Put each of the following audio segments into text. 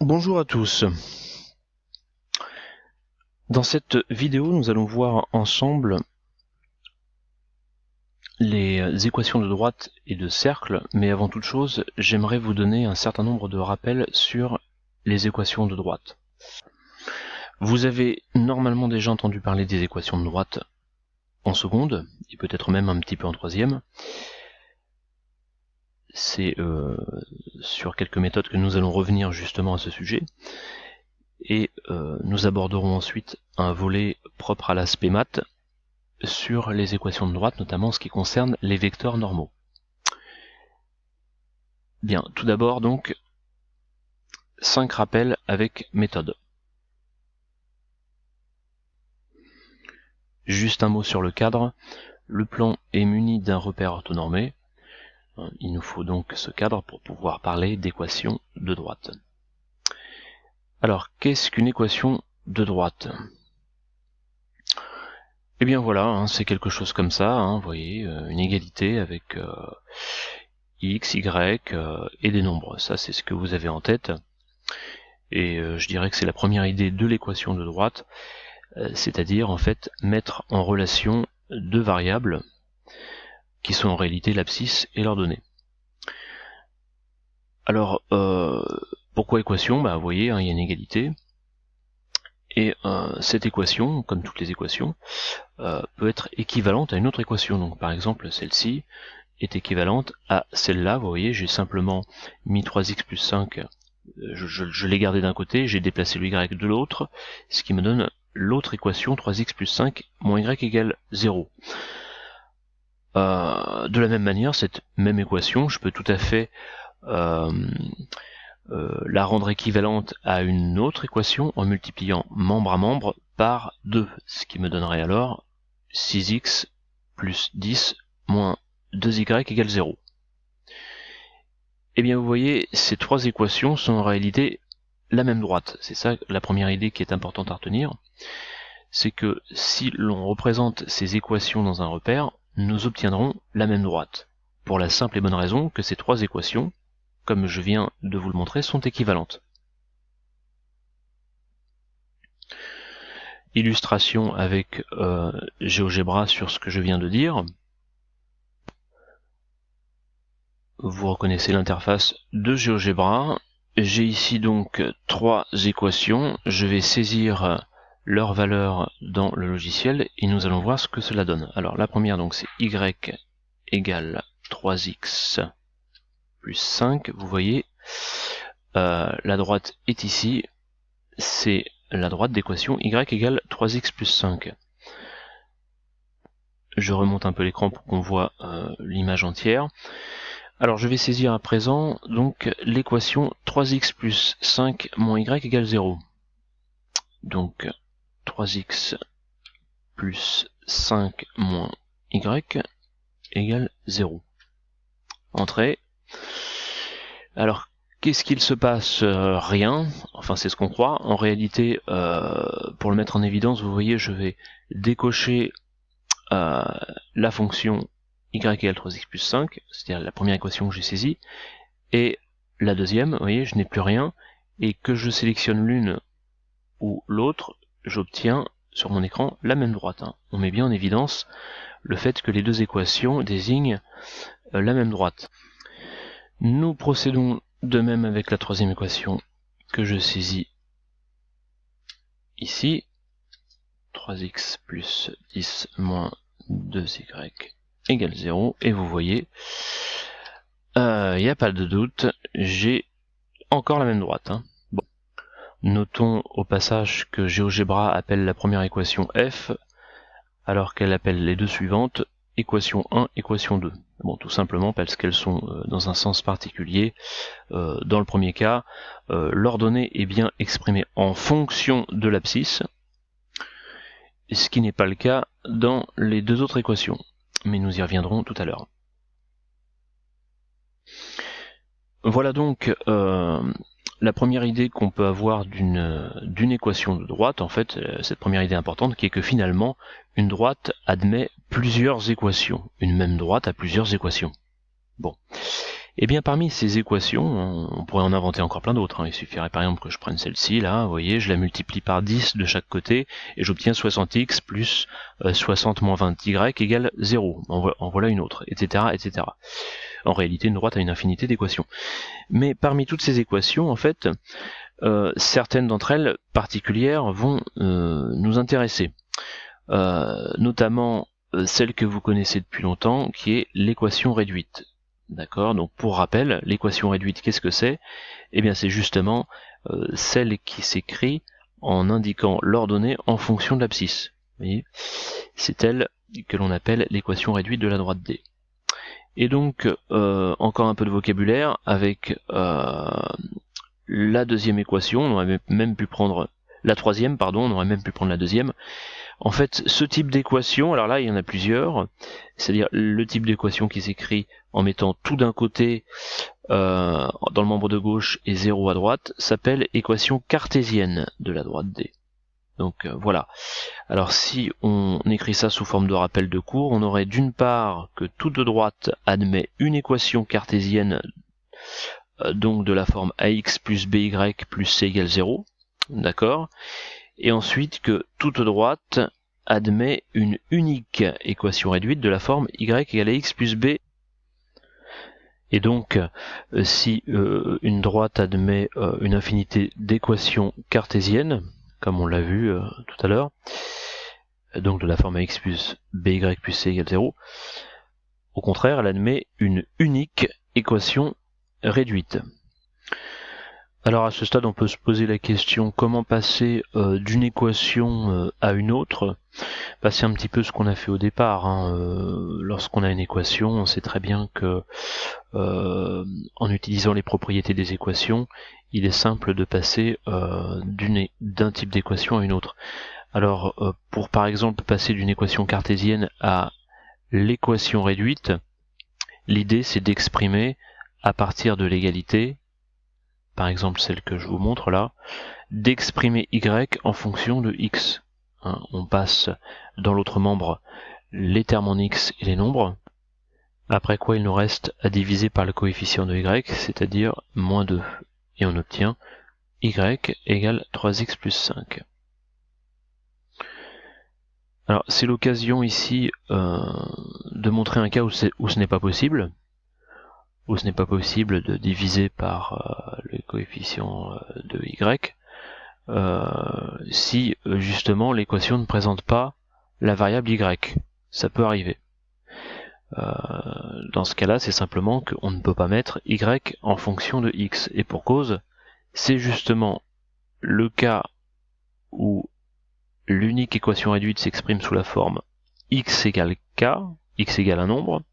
Bonjour à tous. Dans cette vidéo, nous allons voir ensemble les équations de droite et de cercle, mais avant toute chose, j'aimerais vous donner un certain nombre de rappels sur les équations de droite. Vous avez normalement déjà entendu parler des équations de droite en seconde, et peut-être même un petit peu en troisième. C'est sur quelques méthodes que nous allons revenir justement à ce sujet. Et nous aborderons ensuite un volet propre à l'aspect maths sur les équations de droite, notamment en ce qui concerne les vecteurs normaux. Bien, tout d'abord donc, 5 rappels avec méthode. Juste un mot sur le cadre. Le plan est muni d'un repère orthonormé. Il nous faut donc ce cadre pour pouvoir parler d'équations de droite. Alors, qu'est-ce qu'une équation de droite ? Eh bien voilà, c'est quelque chose comme ça, vous voyez, une égalité avec x, y et des nombres. Ça, c'est ce que vous avez en tête. Et je dirais que c'est la première idée de l'équation de droite, c'est-à-dire en fait mettre en relation deux variables qui sont en réalité l'abscisse et leurs données. Alors, pourquoi équation ? Vous voyez, il y a une égalité, et cette équation, comme toutes les équations, peut être équivalente à une autre équation. Donc par exemple, celle-ci est équivalente à celle-là. Vous voyez, j'ai simplement mis 3x plus 5, je l'ai gardé d'un côté, j'ai déplacé le y de l'autre, ce qui me donne l'autre équation, 3x plus 5 moins y égale 0. De la même manière, cette même équation, je peux tout à fait la rendre équivalente à une autre équation en multipliant membre à membre par 2, ce qui me donnerait alors 6x plus 10 moins 2y égale 0. Eh bien vous voyez, ces trois équations sont en réalité la même droite. C'est ça la première idée qui est importante à retenir. C'est que si l'on représente ces équations dans un repère, nous obtiendrons la même droite. Pour la simple et bonne raison que ces trois équations, comme je viens de vous le montrer, sont équivalentes. Illustration avec GeoGebra sur ce que je viens de dire. Vous reconnaissez l'interface de GeoGebra. J'ai ici donc trois équations. Je vais saisir leur valeur dans le logiciel et nous allons voir ce que cela donne. Alors la première donc c'est y égale 3x plus 5. Vous voyez, la droite est ici. C'est la droite d'équation y égale 3x plus 5. Je remonte un peu l'écran pour qu'on voit l'image entière. Alors je vais saisir à présent donc l'équation 3x plus 5 moins y égale 0. Donc 3x plus 5 moins y égale 0. Entrée. Alors qu'est-ce qu'il se passe ? Rien, enfin c'est ce qu'on croit. En réalité, pour le mettre en évidence, vous voyez, je vais décocher la fonction y égale 3x plus 5, c'est-à-dire la première équation que j'ai saisie, et la deuxième, vous voyez, je n'ai plus rien, et que je sélectionne l'une ou l'autre, j'obtiens sur mon écran la même droite. On met bien en évidence le fait que les deux équations désignent la même droite. Nous procédons de même avec la troisième équation que je saisis ici, 3x plus 10 moins 2y égale 0, et vous voyez, il n'y a pas de doute, j'ai encore la même droite. Bon. Notons au passage que GeoGebra appelle la première équation f, alors qu'elle appelle les deux suivantes équation 1, équation 2. Bon, tout simplement parce qu'elles sont dans un sens particulier. Dans le premier cas, l'ordonnée est bien exprimée en fonction de l'abscisse, ce qui n'est pas le cas dans les deux autres équations. Mais nous y reviendrons tout à l'heure. Voilà donc la première idée qu'on peut avoir d'une équation de droite, en fait, cette première idée importante, qui est que finalement, une droite admet plusieurs équations. Une même droite a plusieurs équations. Bon. Et bien parmi ces équations, on pourrait en inventer encore plein d'autres. Il suffirait par exemple que je prenne celle-ci, là, vous voyez, je la multiplie par 10 de chaque côté, et j'obtiens 60x plus 60 moins 20y égale 0. En voilà une autre, etc., etc. En réalité, une droite a une infinité d'équations. Mais parmi toutes ces équations, en fait, certaines d'entre elles particulières vont nous intéresser. Notamment celle que vous connaissez depuis longtemps, qui est l'équation réduite. D'accord? Donc pour rappel, l'équation réduite, qu'est-ce que c'est? Eh bien c'est justement celle qui s'écrit en indiquant l'ordonnée en fonction de l'abscisse. Vous voyez? C'est elle que l'on appelle l'équation réduite de la droite D. Et donc, encore un peu de vocabulaire, avec la deuxième équation, on aurait même pu prendre la troisième, pardon, on aurait même pu prendre la deuxième. En fait, ce type d'équation, alors là, il y en a plusieurs, c'est-à-dire le type d'équation qui s'écrit en mettant tout d'un côté dans le membre de gauche et 0 à droite, s'appelle équation cartésienne de la droite D. Donc voilà. Alors si on écrit ça sous forme de rappel de cours, on aurait d'une part que toute droite admet une équation cartésienne donc de la forme ax plus by plus c égale 0, d'accord, et ensuite que toute droite admet une unique équation réduite de la forme y égale ax plus b. Et donc, si une droite admet une infinité d'équations cartésiennes, comme on l'a vu tout à l'heure, donc de la forme ax plus by plus c égale 0, au contraire, elle admet une unique équation réduite. Alors à ce stade, on peut se poser la question comment passer d'une équation à une autre. C'est un petit peu ce qu'on a fait au départ. Lorsqu'on a une équation, on sait très bien que en utilisant les propriétés des équations, il est simple de passer d'un type d'équation à une autre. Alors pour par exemple passer d'une équation cartésienne à l'équation réduite, l'idée c'est d'exprimer à partir de l'égalité, par exemple celle que je vous montre là, d'exprimer y en fonction de x. On passe dans l'autre membre les termes en x et les nombres, après quoi il nous reste à diviser par le coefficient de y, c'est-à-dire moins 2, et on obtient y égale 3x plus 5. Alors c'est l'occasion ici de montrer un cas où ce n'est pas possible, de diviser par le coefficient de y, si justement l'équation ne présente pas la variable y. Ça peut arriver. Dans ce cas-là, c'est simplement qu'on ne peut pas mettre y en fonction de x. Et pour cause, c'est justement le cas où l'unique équation réduite s'exprime sous la forme x égale k, x égale un nombre.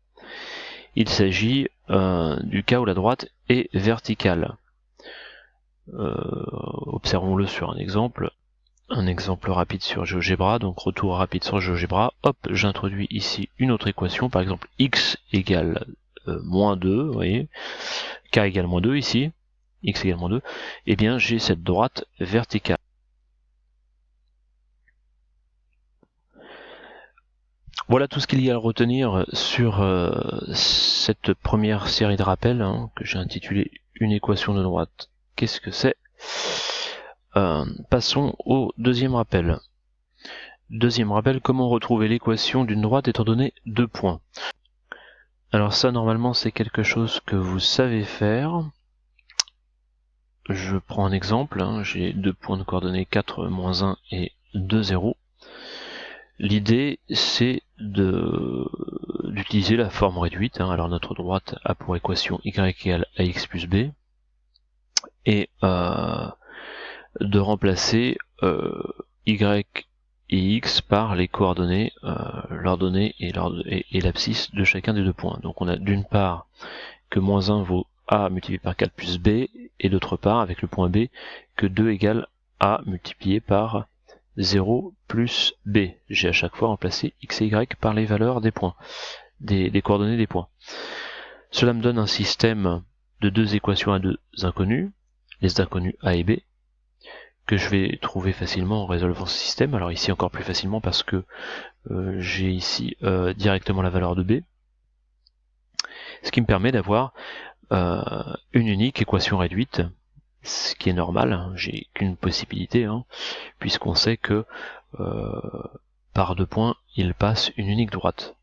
Il s'agit du cas où la droite est verticale. Observons-le sur un exemple rapide sur GeoGebra, donc retour rapide sur GeoGebra. Hop, j'introduis ici une autre équation, par exemple x égale moins 2, vous voyez, k égale moins 2 ici, x égale moins 2, et bien j'ai cette droite verticale. Voilà tout ce qu'il y a à retenir sur cette première série de rappels que j'ai intitulé une équation de droite. Qu'est-ce que c'est? Passons au deuxième rappel. Deuxième rappel, comment retrouver l'équation d'une droite étant donné 2 points? Alors ça, normalement, c'est quelque chose que vous savez faire. Je prends un exemple, j'ai 2 points de coordonnées 4, moins 1 et 2, 0. L'idée, c'est d'utiliser la forme réduite. Alors notre droite a pour équation y égale ax plus b, et de remplacer y et x par les coordonnées, l'ordonnée et l'abscisse de chacun des 2 points. Donc on a d'une part que moins 1 vaut a multiplié par 4 plus b, et d'autre part, avec le point b, que 2 égale a multiplié par 0 plus b. J'ai à chaque fois remplacé x et y par les valeurs des points, des coordonnées des points. Cela me donne un système de 2 équations à 2 inconnus, les inconnus a et b, que je vais trouver facilement en résolvant ce système. Alors ici encore plus facilement parce que j'ai ici directement la valeur de b, ce qui me permet d'avoir une unique équation réduite, ce qui est normal, j'ai qu'une possibilité, puisqu'on sait que par 2 points, il passe une unique droite.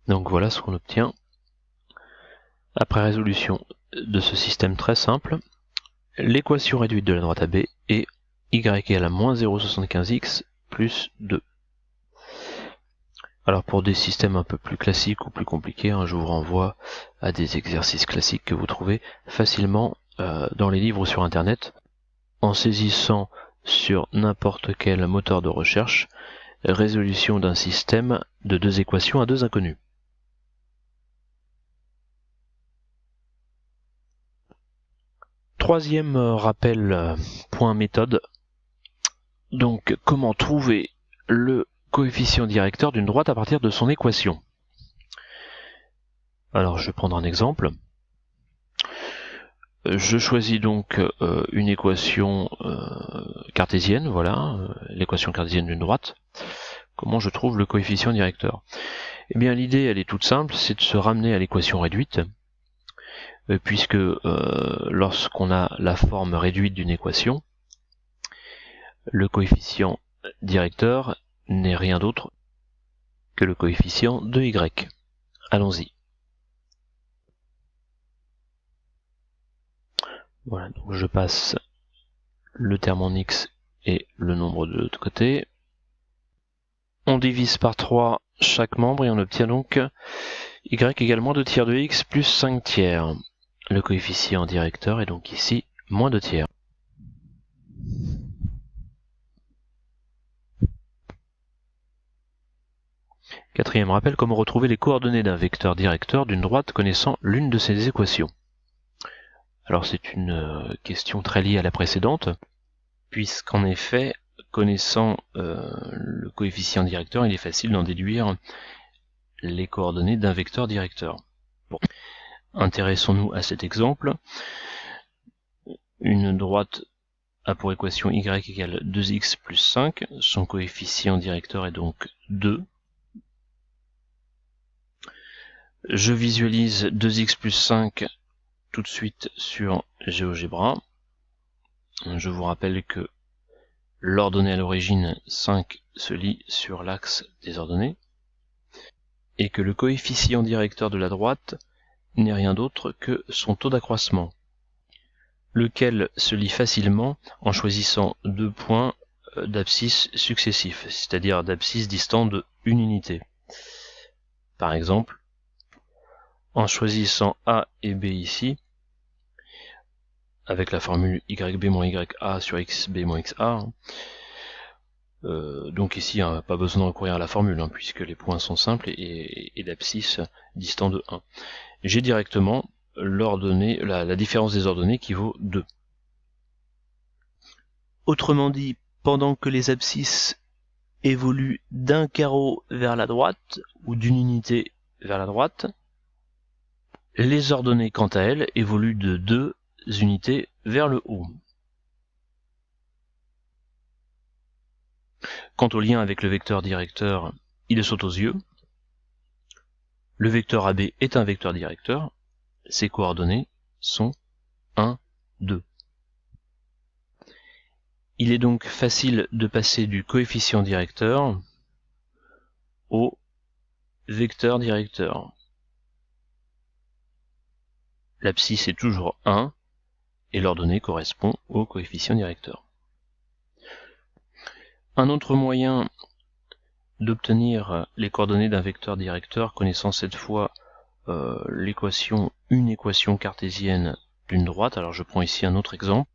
Donc voilà ce qu'on obtient. Après résolution de ce système très simple, l'équation réduite de la droite AB est y égale à moins 0,75x plus 2. Alors pour des systèmes un peu plus classiques ou plus compliqués, je vous renvoie à des exercices classiques que vous trouvez facilement dans les livres ou sur internet, en saisissant sur n'importe quel moteur de recherche résolution d'un système de 2 équations à 2 inconnues. Troisième rappel, point méthode. Donc, comment trouver le coefficient directeur d'une droite à partir de son équation? Alors, je vais prendre un exemple. Je choisis donc une équation cartésienne, voilà, l'équation cartésienne d'une droite. Comment je trouve le coefficient directeur? Eh bien, l'idée, elle est toute simple, c'est de se ramener à l'équation réduite, puisque lorsqu'on a la forme réduite d'une équation, le coefficient directeur n'est rien d'autre que le coefficient de y. Allons-y. Voilà, donc je passe le terme en x et le nombre de l'autre côté. On divise par 3 chaque membre et on obtient donc y égale moins 2 tiers de x plus 5 tiers. Le coefficient directeur est donc ici moins 2 tiers. Quatrième rappel, comment retrouver les coordonnées d'un vecteur directeur d'une droite connaissant l'une de ces équations. Alors c'est une question très liée à la précédente, puisqu'en effet, connaissant le coefficient directeur, il est facile d'en déduire les coordonnées d'un vecteur directeur. Bon. Intéressons-nous à cet exemple. Une droite a pour équation y égale 2x plus 5, son coefficient directeur est donc 2. Je visualise 2x plus 5 tout de suite sur GeoGebra. Je vous rappelle que l'ordonnée à l'origine 5 se lit sur l'axe des ordonnées, et que le coefficient directeur de la droite n'est rien d'autre que son taux d'accroissement, lequel se lit facilement en choisissant 2 points d'abscisse successifs, c'est-à-dire d'abscisse distant de 1 unité. Par exemple, en choisissant A et B ici, avec la formule YB moins YA sur XB moins XA, donc ici, pas besoin de recourir à la formule, puisque les points sont simples et l'abscisse distant de 1. J'ai directement l'ordonnée, la différence des ordonnées qui vaut 2. Autrement dit, pendant que les abscisses évoluent d'un carreau vers la droite, ou d'une unité vers la droite, les ordonnées, quant à elles, évoluent de 2 unités vers le haut. Quant au lien avec le vecteur directeur, il saute aux yeux. Le vecteur AB est un vecteur directeur. Ses coordonnées sont 1, 2. Il est donc facile de passer du coefficient directeur au vecteur directeur. L'abscisse est toujours 1 et l'ordonnée correspond au coefficient directeur. Un autre moyen d'obtenir les coordonnées d'un vecteur directeur connaissant cette fois une équation cartésienne d'une droite. Alors je prends ici un autre exemple.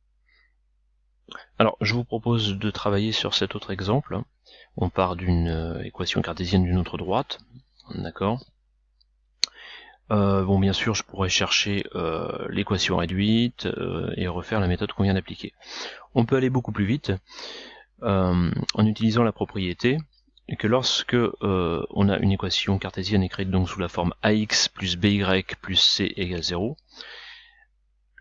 Alors je vous propose de travailler sur cet autre exemple. On part d'une équation cartésienne d'une autre droite, d'accord. Bon, bien sûr, je pourrais chercher l'équation réduite et refaire la méthode qu'on vient d'appliquer. On peut aller beaucoup plus vite en utilisant la propriété que lorsque on a une équation cartésienne écrite donc sous la forme ax plus by plus c égale 0,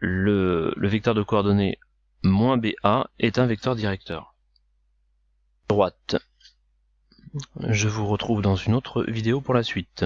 le vecteur de coordonnées moins ba est un vecteur directeur. Droite. Je vous retrouve dans une autre vidéo pour la suite.